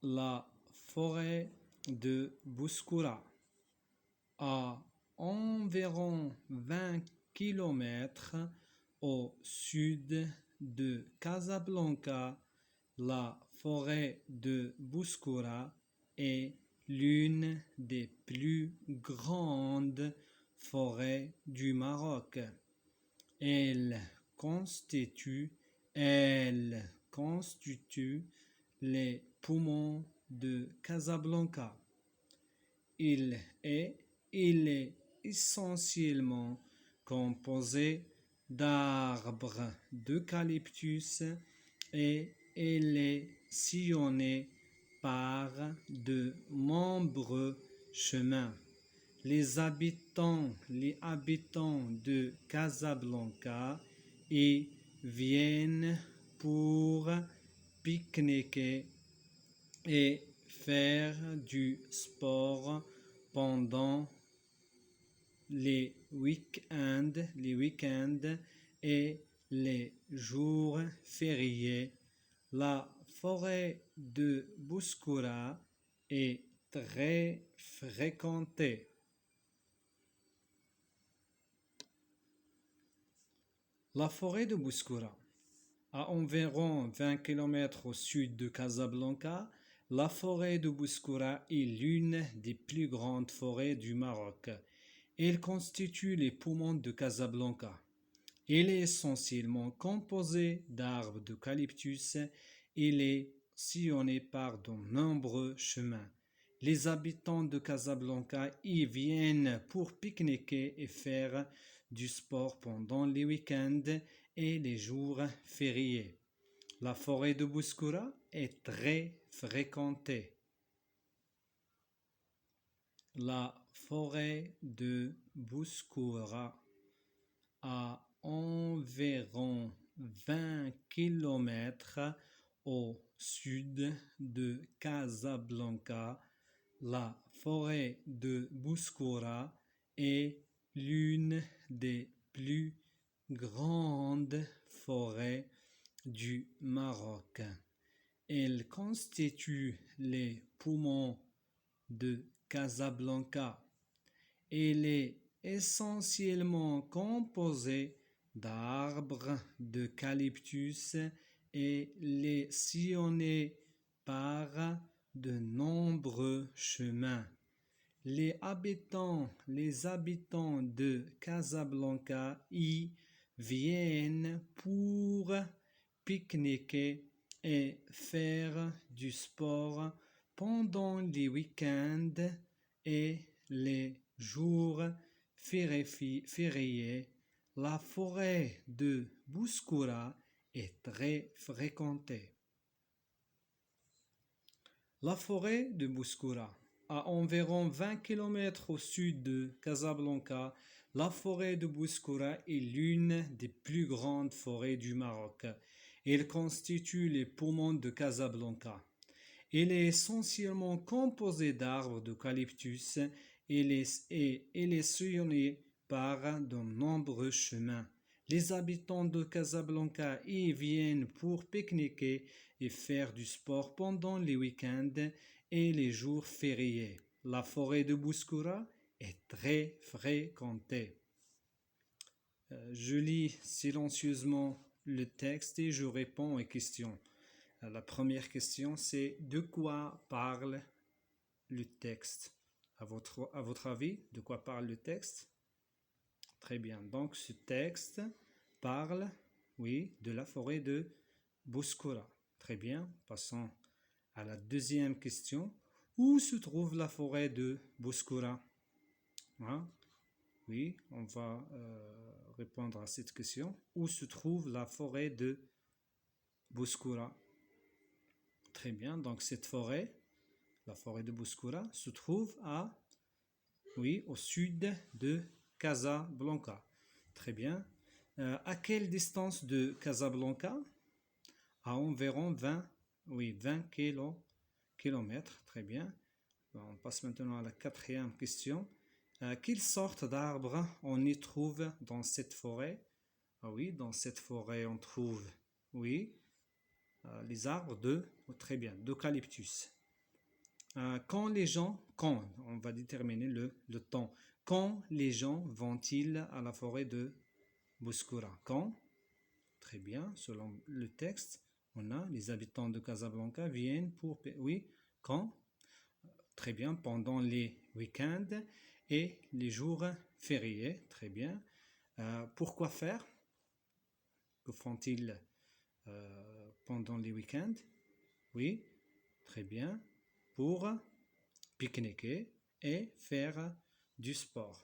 la forêt de Bouskoura, à environ 20 km au sud de Casablanca. La forêt de Bouskoura est l'une des plus grandes forêts du Maroc. Elle constitue les poumons de Casablanca. Il est essentiellement composé d'arbres d'eucalyptus et il est sillonné par de nombreux chemins. Les habitants de Casablanca y viennent pour pique-niquer et faire du sport pendant les week-ends et les jours fériés. La forêt de Bouskoura est très fréquentée. La forêt de Bouskoura, à environ 20 km au sud de Casablanca, la forêt de Bouskoura est l'une des plus grandes forêts du Maroc. Elle constitue les poumons de Casablanca. Elle est essentiellement composée d'arbres d'eucalyptus. Elle est sillonnée par de nombreux chemins. Les habitants de Casablanca y viennent pour pique-niquer et faire du sport pendant les week-ends et les jours fériés. La forêt de Bouskoura est très fréquentée. La forêt de Bouskoura, à environ 20 km au sud de Casablanca. La forêt de Bouskoura est l'une des plus grandes forêts du Maroc. Elle constitue les poumons de Casablanca. Elle est essentiellement composée d'arbres d'eucalyptus et les sillonnée par de nombreux chemins. Les habitants de Casablanca y viennent pour pique-niquer et faire du sport pendant les week-ends et les jours fériés. La forêt de Bouskoura est très fréquentée. La forêt de Bouskoura, à environ 20 km au sud de Casablanca, la forêt de Bouskoura est l'une des plus grandes forêts du Maroc. Elle constitue les poumons de Casablanca. Elle est essentiellement composée d'arbres d'eucalyptus et elle est sillonnée par de nombreux chemins. Les habitants de Casablanca y viennent pour pique-niquer et faire du sport pendant les week-ends et les jours fériés. La forêt de Bouskoura est très fréquentée. Je lis silencieusement le texte et je réponds aux questions. La première question, c'est de quoi parle le texte? À votre avis, de quoi parle le texte? Très bien. Donc, ce texte parle, oui, de la forêt de Bouskoura. Très bien. Passons à la deuxième question. Où se trouve la forêt de Bouskoura? Hein? Oui, on va répondre à cette question. Où se trouve la forêt de Bouskoura? Très bien. Donc, cette forêt, la forêt de Bouskoura, se trouve au sud de Casablanca. Très bien. À quelle distance de Casablanca? À environ 20 kilomètres. Très bien. On passe maintenant à la quatrième question. Quelle sorte d'arbres on y trouve dans cette forêt? Oui, dans cette forêt, on trouve, les arbres d'eucalyptus. Quand, on va déterminer le temps. Quand les gens vont-ils à la forêt de Bouskoura? Quand? Très bien, selon le texte, on a les habitants de Casablanca viennent pour... Oui, quand? Très bien, pendant les week-ends et les jours fériés. Très bien. Pourquoi faire? Que font-ils pendant les week-ends? Oui, très bien. Pour pique-niquer et faire du sport.